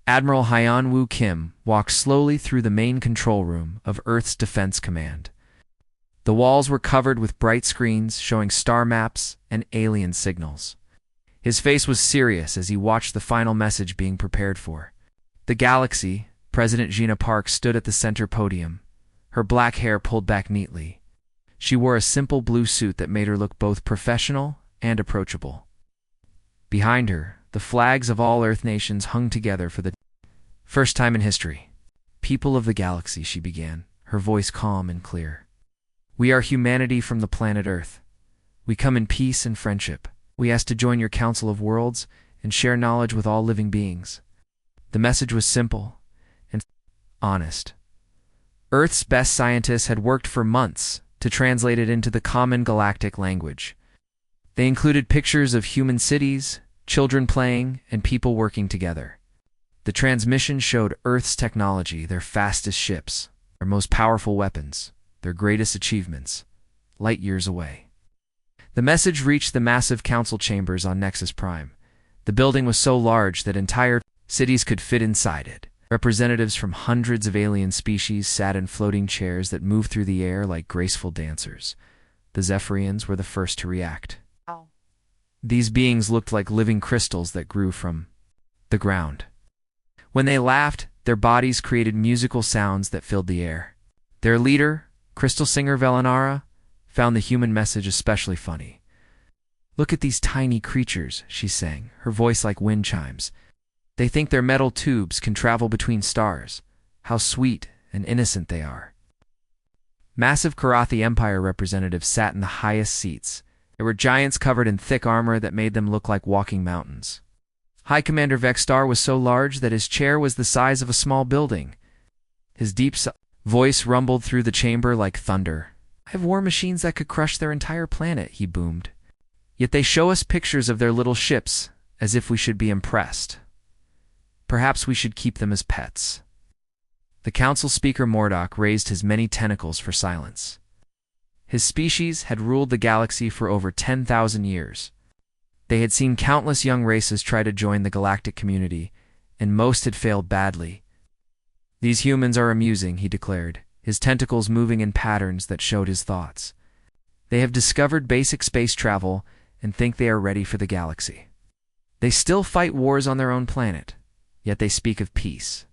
Admiral Hyun-woo Kim walked slowly through the main control room of Earth's Defense Command. The walls were covered with bright screens showing star maps and alien signals. His face was serious as he watched the final message being prepared for. The galaxy, President Gina Park stood at the center podium, her black hair pulled back neatly. She wore a simple blue suit that made her look both professional and approachable. Behind her, the flags of all Earth nations hung together for the first time in history. "People of the galaxy," she began, her voice calm and clear. "We are humanity from the planet Earth. We come in peace and friendship. We ask to join your Council of Worlds and share knowledge with all living beings." The message was simple and honest. Earth's best scientists had worked for months to translate it into the common galactic language. They included pictures of human cities, children playing, and people working together. The transmission showed Earth's technology, their fastest ships, their most powerful weapons, their greatest achievements, light years away. The message reached the massive council chambers on Nexus Prime. The building was so large that entire cities could fit inside it. Representatives from hundreds of alien species sat in floating chairs that moved through the air like graceful dancers. The Zephyrians were the first to react. Wow. These beings looked like living crystals that grew from the ground. When they laughed, their bodies created musical sounds that filled the air. Their leader, crystal singer Velanara, found the human message especially funny. "Look at these tiny creatures," she sang, her voice like wind chimes. "They think their metal tubes can travel between stars. How sweet and innocent they are." Massive Karathi Empire representatives sat in the highest seats. There were giants covered in thick armor that made them look like walking mountains. High Commander Vexstar was so large that his chair was the size of a small building. His deep voice rumbled through the chamber like thunder. "I have war machines that could crush their entire planet," he boomed. "Yet they show us pictures of their little ships, as if we should be impressed. Perhaps we should keep them as pets." The council speaker Mordok raised his many tentacles for silence. His species had ruled the galaxy for over 10,000 years. They had seen countless young races try to join the galactic community, and most had failed badly. "These humans are amusing," he declared, his tentacles moving in patterns that showed his thoughts. "They have discovered basic space travel and think they are ready for the galaxy. They still fight wars on their own planet, yet they speak of peace."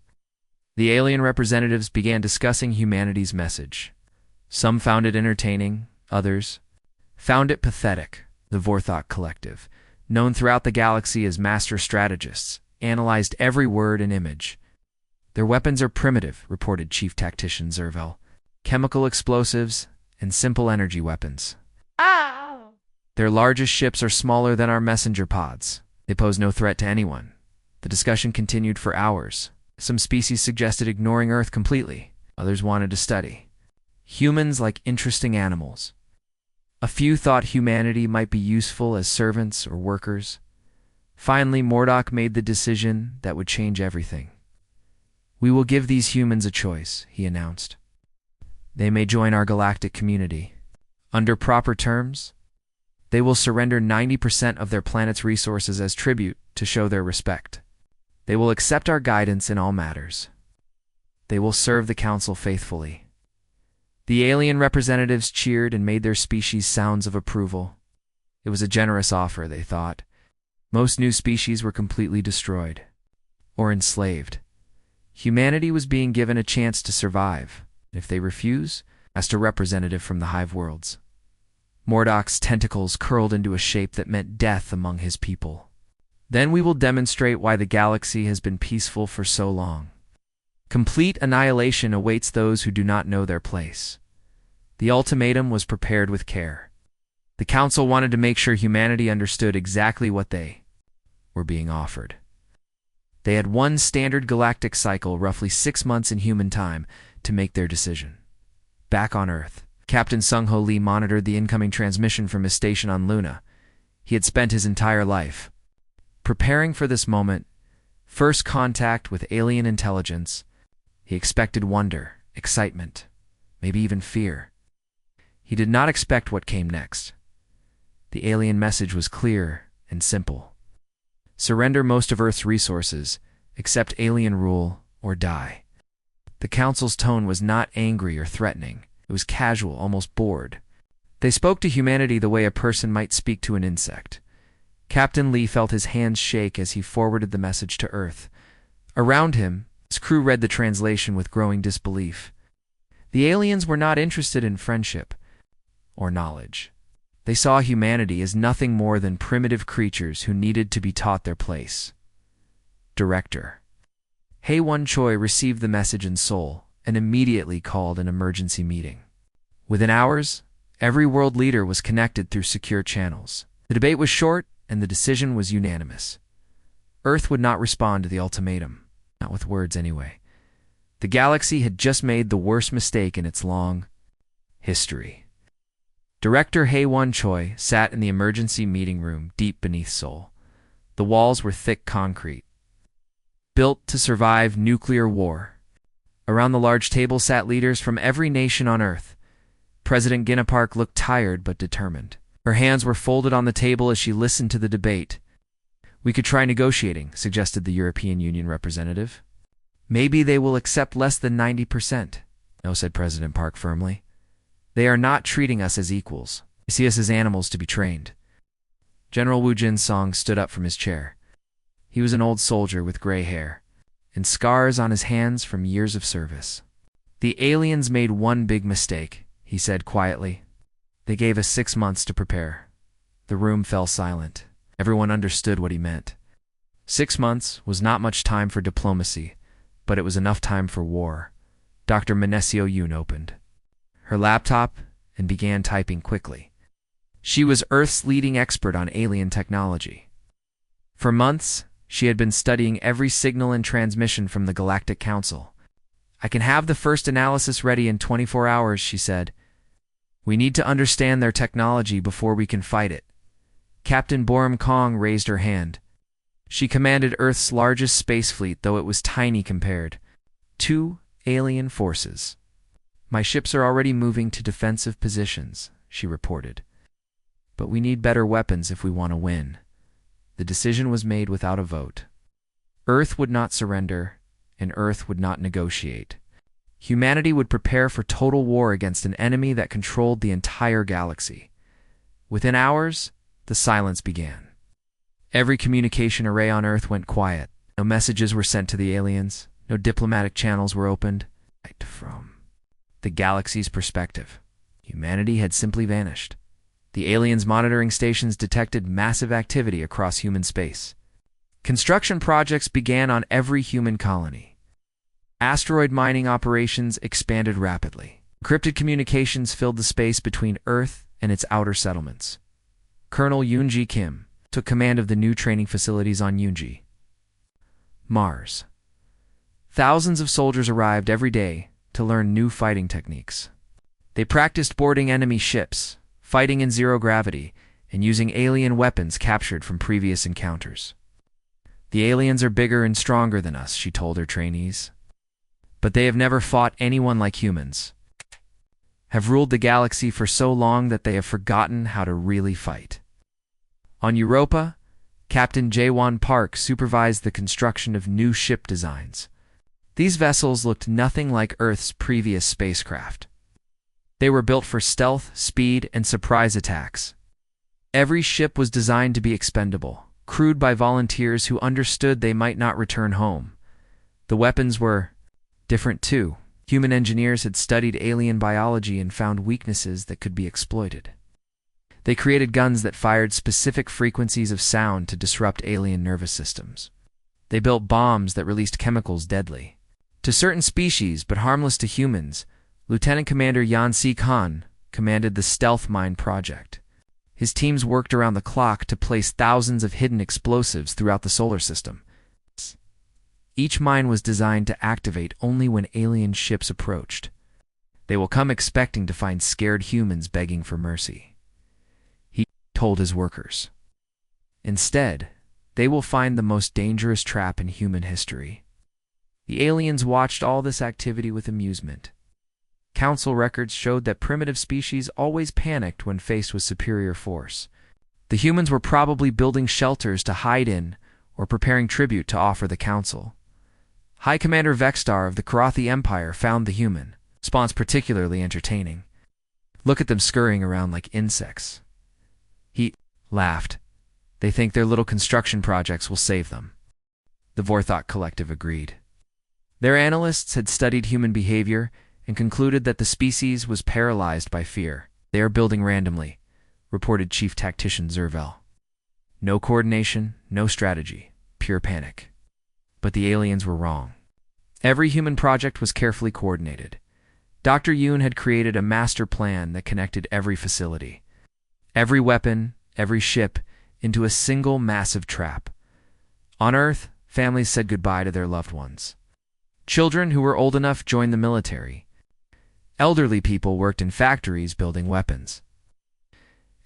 The alien representatives began discussing humanity's message. Some found it entertaining, others found it pathetic. The Vorthok Collective, known throughout the galaxy as master strategists, analyzed every word and image. "Their weapons are primitive," reported Chief Tactician Zervel. "Chemical explosives and simple energy weapons. Ah! Their largest ships are smaller than our messenger pods. They pose no threat to anyone." The discussion continued for hours. Some species suggested ignoring Earth completely. Others wanted to study humans like interesting animals. A few thought humanity might be useful as servants or workers. Finally, Mordok made the decision that would change everything. "We will give these humans a choice," he announced. "They may join our galactic community. Under proper terms, they will surrender 90% of their planet's resources as tribute to show their respect. They will accept our guidance in all matters. They will serve the Council faithfully." The alien representatives cheered and made their species sounds of approval. It was a generous offer, they thought. Most new species were completely destroyed or enslaved. Humanity was being given a chance to survive. If they refuse, asked a representative from the Hive Worlds. Mordok's tentacles curled into a shape that meant death among his people. "Then we will demonstrate why the galaxy has been peaceful for so long. Complete annihilation awaits those who do not know their place." The ultimatum was prepared with care. The Council wanted to make sure humanity understood exactly what they were being offered. They had one standard galactic cycle, roughly 6 months in human time, to make their decision. Back on Earth, Captain Sung-Ho Lee monitored the incoming transmission from his station on Luna. He had spent his entire life preparing for this moment, first contact with alien intelligence. He expected wonder, excitement, maybe even fear. He did not expect what came next. The alien message was clear and simple. Surrender most of Earth's resources, Accept alien rule or die. The council's tone was not angry or threatening. It was casual, almost bored. They spoke to humanity the way a person might speak to an insect. Captain Lee felt his hands shake as he forwarded the message to Earth. Around him, his crew read the translation with growing disbelief. The aliens were not interested in friendship or knowledge. They saw humanity as nothing more than primitive creatures who needed to be taught their place. Director Hae-Won Choi received the message in Seoul and immediately called an emergency meeting. Within hours, every world leader was connected through secure channels. The debate was short, and the decision was unanimous. Earth would not respond to the ultimatum, not with words anyway. The galaxy had just made the worst mistake in its long history. Director Hae-Won Choi sat in the emergency meeting room deep beneath Seoul. The walls were thick concrete, built to survive nuclear war. Around the large table sat leaders from every nation on Earth. President Gina Park looked tired but determined. Her hands were folded on the table as she listened to the debate. "We could try negotiating," suggested the European Union representative. "Maybe they will accept less than 90%. "No," said President Park firmly. "They are not treating us as equals. They see us as animals to be trained." General Woo Jin-song stood up from his chair. He was an old soldier with gray hair and scars on his hands from years of service. "The aliens made one big mistake," he said quietly. "They gave us 6 months to prepare." The room fell silent. Everyone understood what he meant. 6 months was not much time for diplomacy, but it was enough time for war. Dr. Manesio Yoon opened her laptop and began typing quickly. She was Earth's leading expert on alien technology. For months, she had been studying every signal and transmission from the Galactic Council. "I can have the first analysis ready in 24 hours, she said. "We need to understand their technology before we can fight it." Captain Borum Kong raised her hand. She commanded Earth's largest space fleet, though it was tiny compared. 2 alien forces. "My ships are already moving to defensive positions," she reported. "But we need better weapons if we want to win." The decision was made without a vote. Earth would not surrender, and Earth would not negotiate. Humanity would prepare for total war against an enemy that controlled the entire galaxy. Within hours, the silence began. Every communication array on Earth went quiet. No messages were sent to the aliens. No diplomatic channels were opened. From the galaxy's perspective, humanity had simply vanished. The aliens' monitoring stations detected massive activity across human space. Construction projects began on every human colony. Asteroid mining operations expanded rapidly. Encrypted communications filled the space between Earth and its outer settlements. Colonel Yoon-ji Kim took command of the new training facilities on Yoonji, Mars. Thousands of soldiers arrived every day to learn new fighting techniques. They practiced boarding enemy ships, fighting in zero gravity, and using alien weapons captured from previous encounters. "The aliens are bigger and stronger than us," she told her trainees. "But they have never fought anyone like humans. Have ruled the galaxy for so long that they have forgotten how to really fight." On Europa, Captain Jae-won Park supervised the construction of new ship designs. These vessels looked nothing like Earth's previous spacecraft. They were built for stealth, speed, and surprise attacks. Every ship was designed to be expendable, crewed by volunteers who understood they might not return home. The weapons were different too. Human engineers had studied alien biology and found weaknesses that could be exploited. They created guns that fired specific frequencies of sound to disrupt alien nervous systems. They built bombs that released chemicals deadly to certain species but harmless to humans. Lieutenant Commander Yan Si-kan commanded the Stealth Mine Project. His teams worked around the clock to place thousands of hidden explosives throughout the solar system. Each mine was designed to activate only when alien ships approached. "They will come expecting to find scared humans begging for mercy," he told his workers. "Instead, they will find the most dangerous trap in human history." The aliens watched all this activity with amusement. Council records showed that primitive species always panicked when faced with superior force. The humans were probably building shelters to hide in or preparing tribute to offer the council. High Commander Vexstar of the Karathi Empire found the human response particularly entertaining. Look at them scurrying around like insects. He laughed. They think their little construction projects will save them. The Vorthok Collective agreed. Their analysts had studied human behavior and concluded that the species was paralyzed by fear. They are building randomly, reported Chief Tactician Zervel. No coordination, no strategy, pure panic. But the aliens were wrong. Every human project was carefully coordinated. Dr. Yoon had created a master plan that connected every facility, every weapon, every ship, into a single massive trap. On Earth, families said goodbye to their loved ones. Children who were old enough joined the military. Elderly people worked in factories building weapons.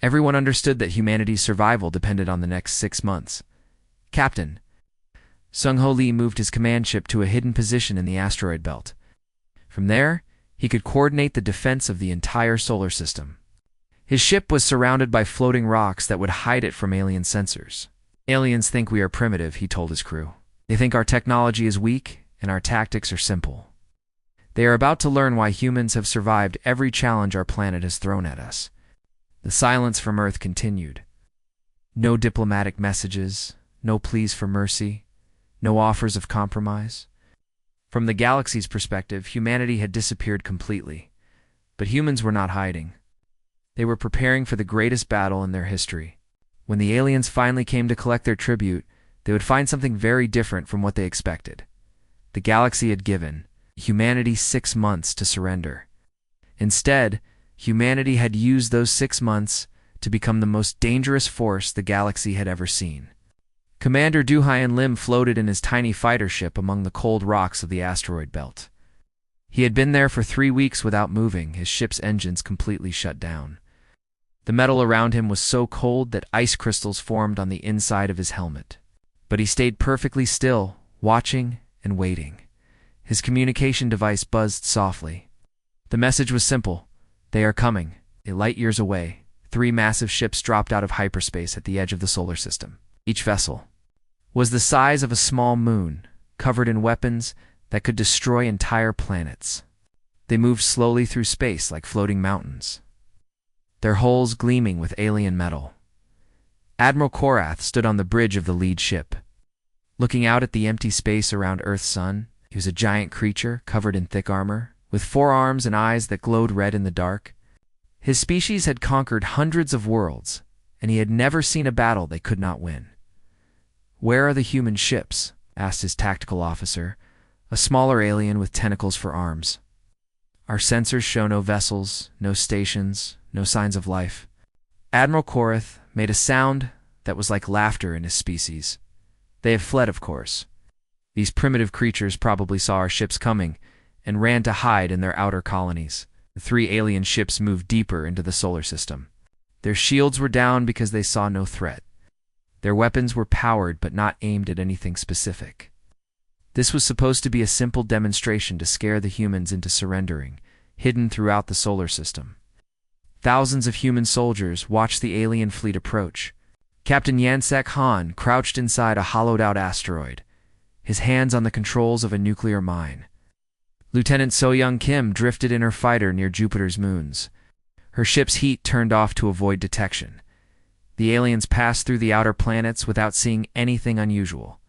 Everyone understood that humanity's survival depended on the next 6 months. Captain Sung-Ho Lee moved his command ship to a hidden position in the asteroid belt. From there, he could coordinate the defense of the entire solar system. His ship was surrounded by floating rocks that would hide it from alien sensors. Aliens think we are primitive, he told his crew. They think our technology is weak and our tactics are simple. They are about to learn why humans have survived every challenge our planet has thrown at us. The silence from Earth continued. No diplomatic messages, no pleas for mercy, no offers of compromise. From the galaxy's perspective, humanity had disappeared completely. But humans were not hiding. They were preparing for the greatest battle in their history. When the aliens finally came to collect their tribute, they would find something very different from what they expected. The galaxy had given humanity 6 months to surrender. Instead, humanity had used those 6 months to become the most dangerous force the galaxy had ever seen. Commander Du-Hyen Lim floated in his tiny fighter ship among the cold rocks of the asteroid belt. He had been there for 3 weeks without moving, his ship's engines completely shut down. The metal around him was so cold that ice crystals formed on the inside of his helmet. But he stayed perfectly still, watching and waiting. His communication device buzzed softly. The message was simple. They are coming. A light years away, 3 massive ships dropped out of hyperspace at the edge of the solar system. Each vessel was the size of a small moon, covered in weapons that could destroy entire planets. They moved slowly through space like floating mountains, their hulls gleaming with alien metal. Admiral Korath stood on the bridge of the lead ship. Looking out at the empty space around Earth's sun, he was a giant creature covered in thick armor, with 4 arms and eyes that glowed red in the dark. His species had conquered hundreds of worlds, and he had never seen a battle they could not win. "Where are the human ships?" asked his tactical officer, a smaller alien with tentacles for arms. "Our sensors show no vessels, no stations, no signs of life." Admiral Korath made a sound that was like laughter in his species. "They have fled, of course. These primitive creatures probably saw our ships coming and ran to hide in their outer colonies." The 3 alien ships moved deeper into the solar system. Their shields were down because they saw no threat. Their weapons were powered but not aimed at anything specific. This was supposed to be a simple demonstration to scare the humans into surrendering, hidden throughout the solar system. Thousands of human soldiers watched the alien fleet approach. Captain Yansek Han crouched inside a hollowed-out asteroid, his hands on the controls of a nuclear mine. Lieutenant So-Young Kim drifted in her fighter near Jupiter's moons. Her ship's heat turned off to avoid detection. The aliens passed through the outer planets without seeing anything unusual.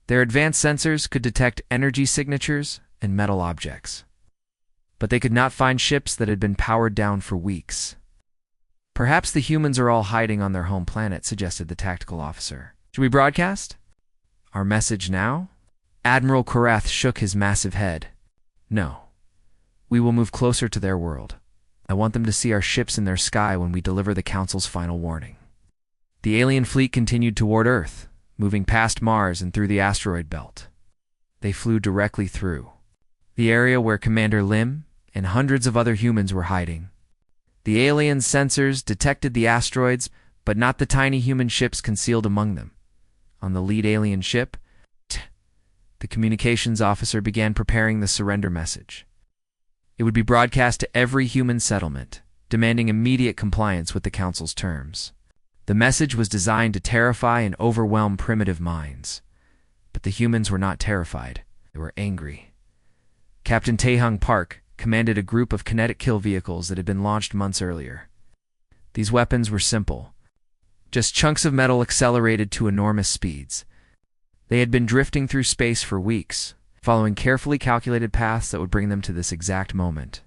Their advanced sensors could detect energy signatures and metal objects. But they could not find ships that had been powered down for weeks. "Perhaps the humans are all hiding on their home planet," suggested the tactical officer. "Should we broadcast our message now?" Admiral Korath shook his massive head. "No. We will move closer to their world. I want them to see our ships in their sky when we deliver the Council's final warning." The alien fleet continued toward Earth, moving past Mars and through the asteroid belt. They flew directly through the area where Commander Lim and hundreds of other humans were hiding. The alien sensors detected the asteroids, but not the tiny human ships concealed among them. On the lead alien ship, the communications officer began preparing the surrender message. It would be broadcast to every human settlement, demanding immediate compliance with the Council's terms. The message was designed to terrify and overwhelm primitive minds. But the humans were not terrified. They They were angry. Captain Tae-hung Park commanded a group of kinetic kill vehicles that had been launched months earlier. These weapons were simple, just chunks of metal accelerated to enormous speeds. They had been drifting through space for weeks, following carefully calculated paths that would bring them to this exact moment.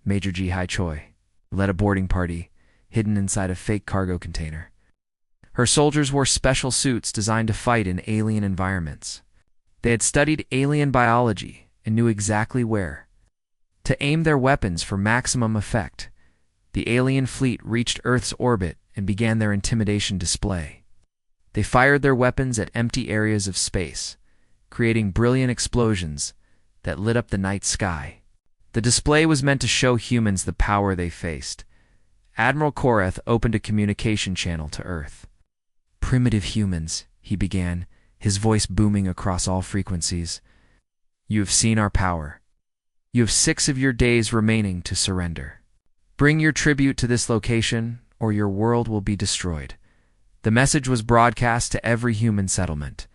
Major Ji Hai Choi led a boarding party, hidden inside a fake cargo container. Her soldiers wore special suits designed to fight in alien environments. They had studied alien biology and knew exactly where to aim their weapons for maximum effect. The alien fleet reached Earth's orbit and began their intimidation display. They fired their weapons at empty areas of space, creating brilliant explosions that lit up the night sky. The display was meant to show humans the power they faced. Admiral Korath opened a communication channel to Earth. "Primitive humans," he began, his voice booming across all frequencies. "You have seen our power. You have 6 of your days remaining to surrender. Bring your tribute to this location, or your world will be destroyed." The message was broadcast to every human settlement.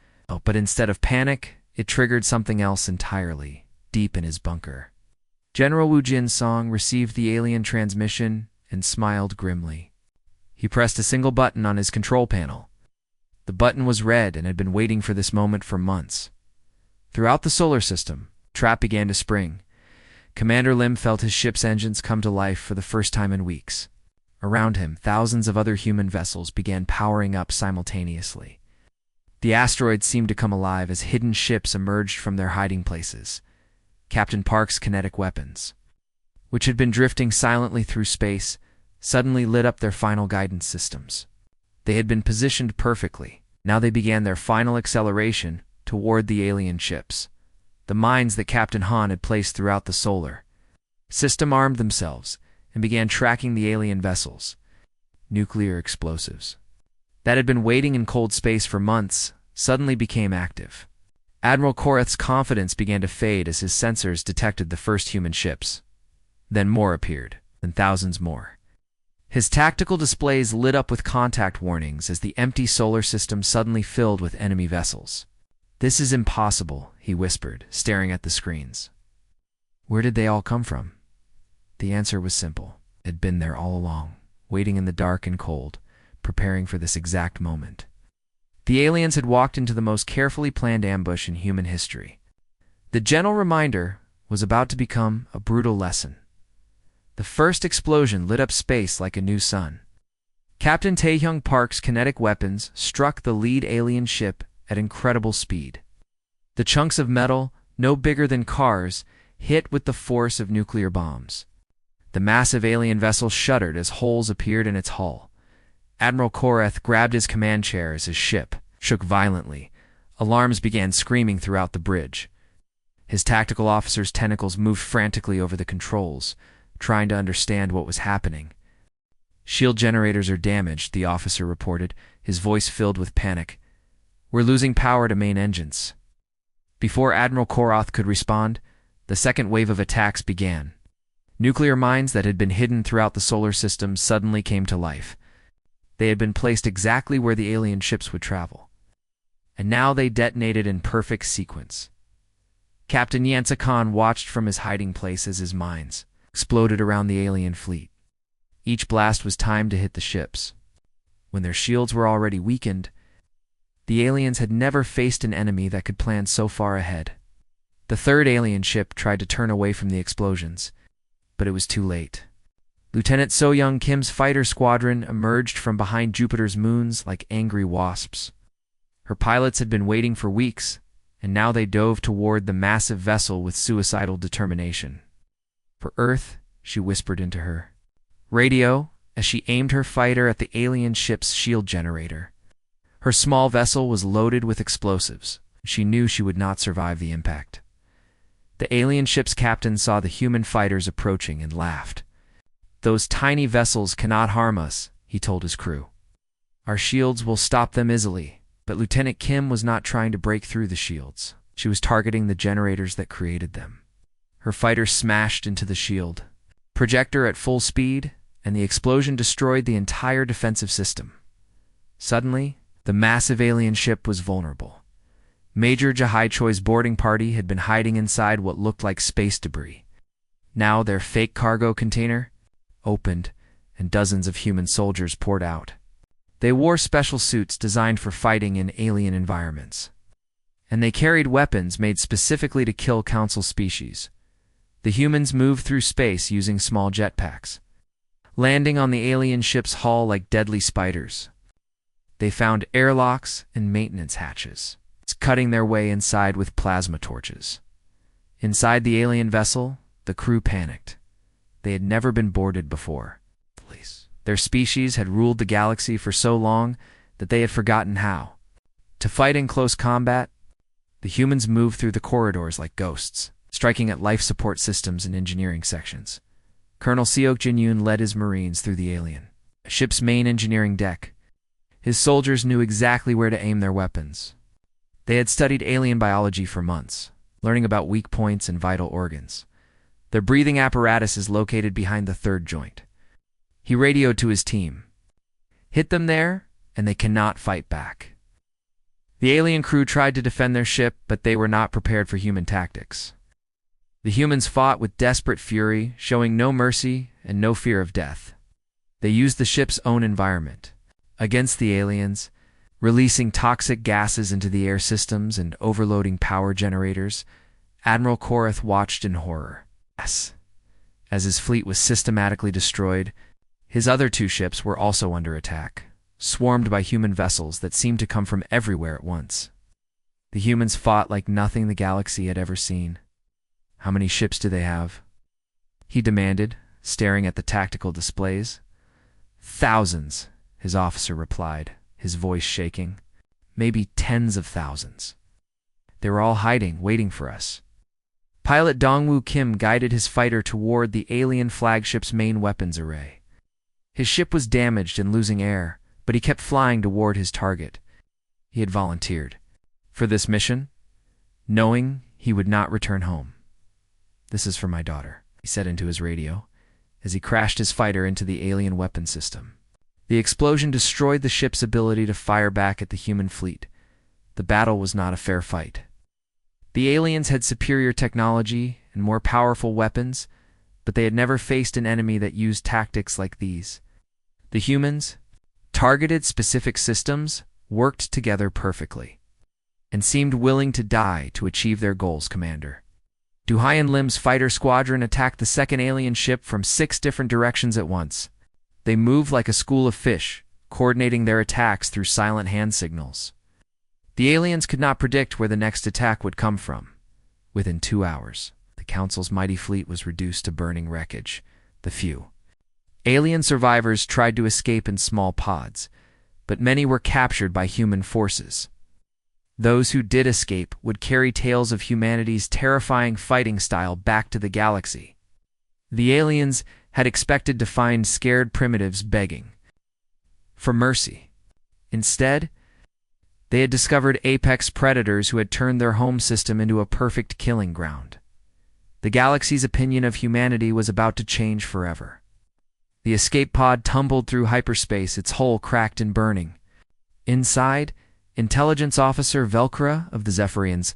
But instead of panic, it triggered something else entirely, deep in his bunker. General Wu Jinsong received the alien transmission and smiled grimly. He pressed a single button on his control panel. The button was red and had been waiting for this moment for months. Throughout the solar system, trap began to spring. Commander Lim felt his ship's engines come to life for the first time in weeks. Around him, thousands of other human vessels began powering up simultaneously. The asteroid seemed to come alive as hidden ships emerged from their hiding places. Captain Park's kinetic weapons, which had been drifting silently through space, suddenly lit up their final guidance systems. They had been positioned perfectly. Now they began their final acceleration toward the alien ships. The mines that Captain Han had placed throughout the solar system armed themselves and began tracking the alien vessels. Nuclear explosives that had been waiting in cold space for months suddenly became active. Admiral Korath's confidence began to fade as his sensors detected the first human ships. Then more appeared, and thousands more. His tactical displays lit up with contact warnings as the empty solar system suddenly filled with enemy vessels. "This is impossible," he whispered, staring at the screens. Where did they all come from? The answer was simple. It had been there all along, waiting in the dark and cold, preparing for this exact moment. The aliens had walked into the most carefully planned ambush in human history. The gentle reminder was about to become a brutal lesson. The first explosion lit up space like a new sun. Captain Tae-hung Park's kinetic weapons struck the lead alien ship at incredible speed. The chunks of metal, no bigger than cars, hit with the force of nuclear bombs. The massive alien vessel shuddered as holes appeared in its hull. Admiral Korath grabbed his command chair as his ship shook violently. Alarms began screaming throughout the bridge. His tactical officer's tentacles moved frantically over the controls, trying to understand what was happening. "Shield generators are damaged," the officer reported, his voice filled with panic. "We're losing power to main engines." Before Admiral Korath could respond, the second wave of attacks began. Nuclear mines that had been hidden throughout the solar system suddenly came to life. They had been placed exactly where the alien ships would travel. And now they detonated in perfect sequence. Captain Yansa Khan watched from his hiding place as his mines exploded around the alien fleet. Each blast was timed to hit the ships. When their shields were already weakened, the aliens had never faced an enemy that could plan so far ahead. The third alien ship tried to turn away from the explosions, but it was too late. Lieutenant So-young Kim's fighter squadron emerged from behind Jupiter's moons like angry wasps. Her pilots had been waiting for weeks, and now they dove toward the massive vessel with suicidal determination. "For Earth," she whispered into her radio as she aimed her fighter at the alien ship's shield generator. Her small vessel was loaded with explosives. She knew she would not survive the impact. The alien ship's captain saw the human fighters approaching and laughed. "Those tiny vessels cannot harm us," he told his crew. "Our shields will stop them easily." But Lieutenant Kim was not trying to break through the shields. She was targeting the generators that created them. Her fighter smashed into the shield projector at full speed, and the explosion destroyed the entire defensive system. Suddenly, the massive alien ship was vulnerable. Major HFY's boarding party had been hiding inside what looked like space debris. Now their fake cargo container opened, and dozens of human soldiers poured out. They wore special suits designed for fighting in alien environments, and they carried weapons made specifically to kill Council species. The humans moved through space using small jetpacks, landing on the alien ship's hull like deadly spiders. They found airlocks and maintenance hatches, cutting their way inside with plasma torches. Inside the alien vessel, the crew panicked. They had never been boarded before. Their species had ruled the galaxy for so long that they had forgotten how. To fight in close combat, the humans moved through the corridors like ghosts, striking at life support systems and engineering sections. Colonel Seok Jin-yoon led his Marines through the alien ship's main engineering deck. His soldiers knew exactly where to aim their weapons. They had studied alien biology for months, learning about weak points and vital organs. Their breathing apparatus is located behind the third joint. He radioed to his team. Hit them there, and they cannot fight back. The alien crew tried to defend their ship, but they were not prepared for human tactics. The humans fought with desperate fury, showing no mercy and no fear of death. They used the ship's own environment against the aliens, releasing toxic gases into the air systems and overloading power generators. Admiral Korath watched in horror. As his fleet was systematically destroyed, his other two ships were also under attack, swarmed by human vessels that seemed to come from everywhere at once. The humans fought like nothing the galaxy had ever seen. "How many ships do they have?" he demanded, staring at the tactical displays. "Thousands," his officer replied, his voice shaking. "Maybe tens of thousands. They were all hiding, waiting for us." Pilot Dongwoo Kim guided his fighter toward the alien flagship's main weapons array. His ship was damaged and losing air, but he kept flying toward his target. He had volunteered for this mission, knowing he would not return home. "This is for my daughter," he said into his radio, as he crashed his fighter into the alien weapon system. The explosion destroyed the ship's ability to fire back at the human fleet. The battle was not a fair fight. The aliens had superior technology and more powerful weapons, but they had never faced an enemy that used tactics like these. The humans, targeted specific systems, worked together perfectly, and seemed willing to die to achieve their goals, Commander. Du Hyan Lim's fighter squadron attacked the second alien ship from 6 different directions at once. They moved like a school of fish, coordinating their attacks through silent hand signals. The aliens could not predict where the next attack would come from. Within 2 hours, the Council's mighty fleet was reduced to burning wreckage. The few alien survivors tried to escape in small pods, but many were captured by human forces. Those who did escape would carry tales of humanity's terrifying fighting style back to the galaxy. The aliens had expected to find scared primitives begging for mercy. Instead, they had discovered apex predators who had turned their home system into a perfect killing ground. The galaxy's opinion of humanity was about to change forever. The escape pod tumbled through hyperspace, its hull cracked and burning. Inside, Intelligence Officer Velcra of the Zephyrians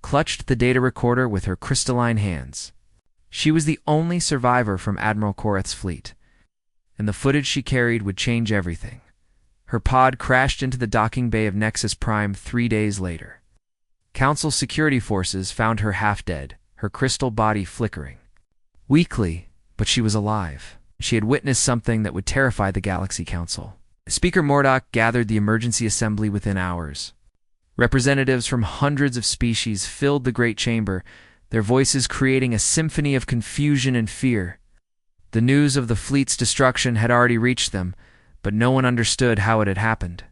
clutched the data recorder with her crystalline hands. She was the only survivor from Admiral Korath's fleet, and the footage she carried would change everything. Her pod crashed into the docking bay of Nexus Prime 3 days later. Council security forces found her half dead, her crystal body flickering. Weakly, but she was alive. She had witnessed something that would terrify the Galaxy Council. Speaker Mordok gathered the emergency assembly within hours. Representatives from hundreds of species filled the great chamber, their voices creating a symphony of confusion and fear. The news of the fleet's destruction had already reached them, but no one understood how it had happened.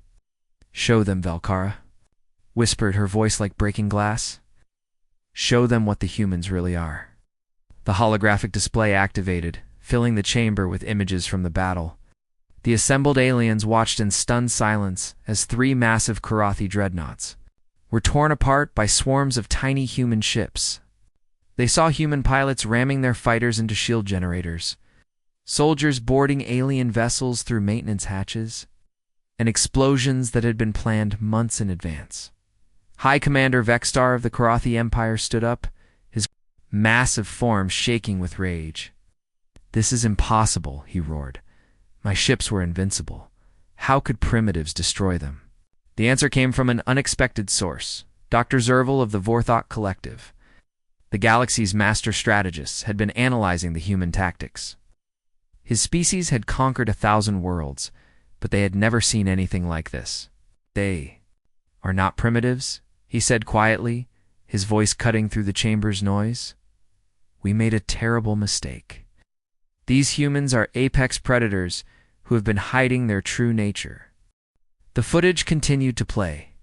"Show them, Velkara," whispered her voice like breaking glass. "Show them what the humans really are." The holographic display activated, filling the chamber with images from the battle. The assembled aliens watched in stunned silence as 3 massive Karathi dreadnoughts were torn apart by swarms of tiny human ships. They saw human pilots ramming their fighters into shield generators, soldiers boarding alien vessels through maintenance hatches, and explosions that had been planned months in advance. High Commander Vexstar of the Karathi Empire stood up, his massive form shaking with rage. "This is impossible," he roared. "My ships were invincible. How could primitives destroy them?" The answer came from an unexpected source. Dr. Zerval of the Vorthok Collective, the galaxy's master strategist, had been analyzing the human tactics. His species had conquered 1,000 worlds, but they had never seen anything like this. "They are not primitives," he said quietly, his voice cutting through the chamber's noise. "We made a terrible mistake. These humans are apex predators who have been hiding their true nature." The footage continued to play.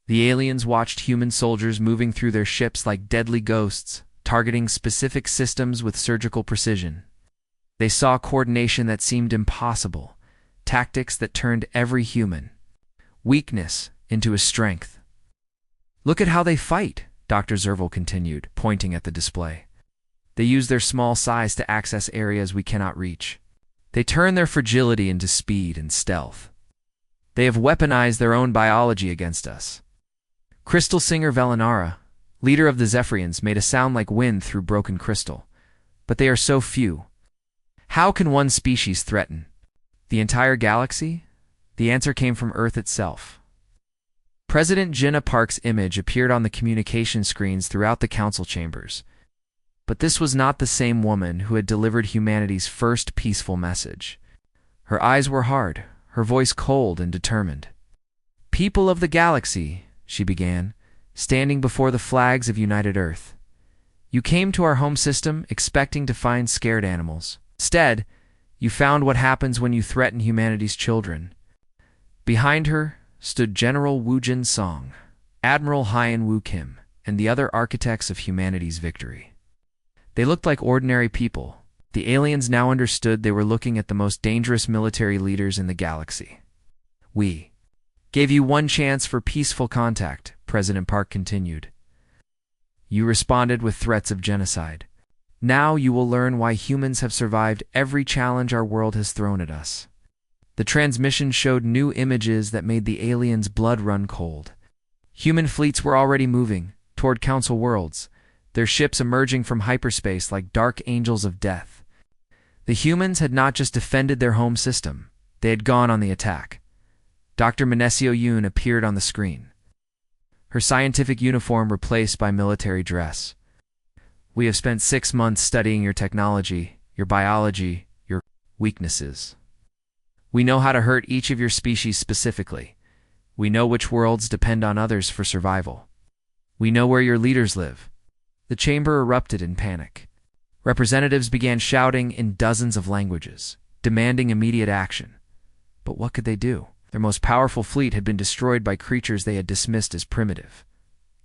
The aliens watched human soldiers moving through their ships like deadly ghosts, targeting specific systems with surgical precision. They saw coordination that seemed impossible, tactics that turned every human weakness into a strength. "Look at how they fight," Dr. Zerval continued, pointing at the display. "They use their small size to access areas we cannot reach. They turn their fragility into speed and stealth. They have weaponized their own biology against us." Crystal Singer Velinara, leader of the Zephyrians, made a sound like wind through broken crystal. "But they are so few. How can one species threaten the entire galaxy?" The answer came from Earth itself. President Jinnah Park's image appeared on the communication screens throughout the council chambers. But this was not the same woman who had delivered humanity's first peaceful message. Her eyes were hard, her voice cold and determined. "People of the galaxy," she began, standing before the flags of United Earth. "You came to our home system expecting to find scared animals. Instead, you found what happens when you threaten humanity's children." Behind her stood General Wu Jin Song, Admiral Hyen Wu Kim, and the other architects of humanity's victory. They looked like ordinary people. The aliens now understood they were looking at the most dangerous military leaders in the galaxy. "We gave you one chance for peaceful contact," President Park continued. "You responded with threats of genocide. Now you will learn why humans have survived every challenge our world has thrown at us." The transmission showed new images that made the aliens' blood run cold. Human fleets were already moving toward Council worlds, their ships emerging from hyperspace like dark angels of death. The humans had not just defended their home system, they had gone on the attack. Dr. Minesio Yoon appeared on the screen, her scientific uniform replaced by military dress. "We have spent 6 months studying your technology, your biology, your weaknesses. We know how to hurt each of your species specifically. We know which worlds depend on others for survival. We know where your leaders live." The chamber erupted in panic. Representatives began shouting in dozens of languages, demanding immediate action. But what could they do? Their most powerful fleet had been destroyed by creatures they had dismissed as primitive.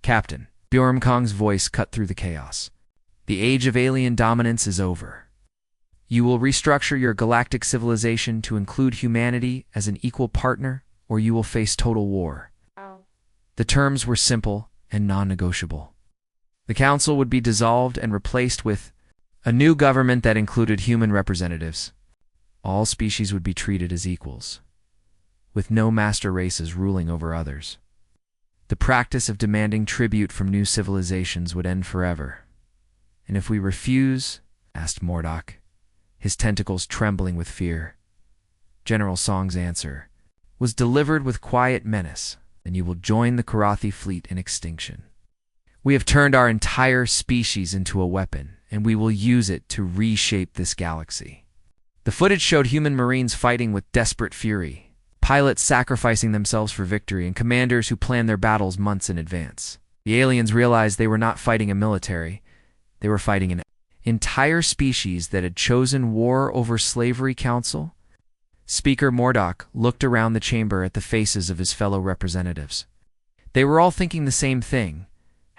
"Captain," Bjormkong's voice cut through the chaos. "The age of alien dominance is over. You will restructure your galactic civilization to include humanity as an equal partner, or you will face total war." The terms were simple and non-negotiable. The council would be dissolved and replaced with a new government that included human representatives. All species would be treated as equals, with no master races ruling over others. The practice of demanding tribute from new civilizations would end forever. "And if we refuse?" asked Mordok, his tentacles trembling with fear. General Song's answer was delivered with quiet menace: "Then you will join the Karathi fleet in extinction. We have turned our entire species into a weapon, and we will use it to reshape this galaxy." The footage showed human Marines fighting with desperate fury, pilots sacrificing themselves for victory, and commanders who planned their battles months in advance. The aliens realized they were not fighting a military, they were fighting an entire species that had chosen war over slavery. Council Speaker Mordok looked around the chamber at the faces of his fellow representatives. They were all thinking the same thing.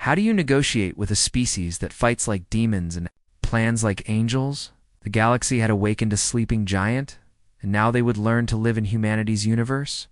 How do you negotiate with a species that fights like demons and plans like angels? The galaxy had awakened a sleeping giant, and now they would learn to live in humanity's universe?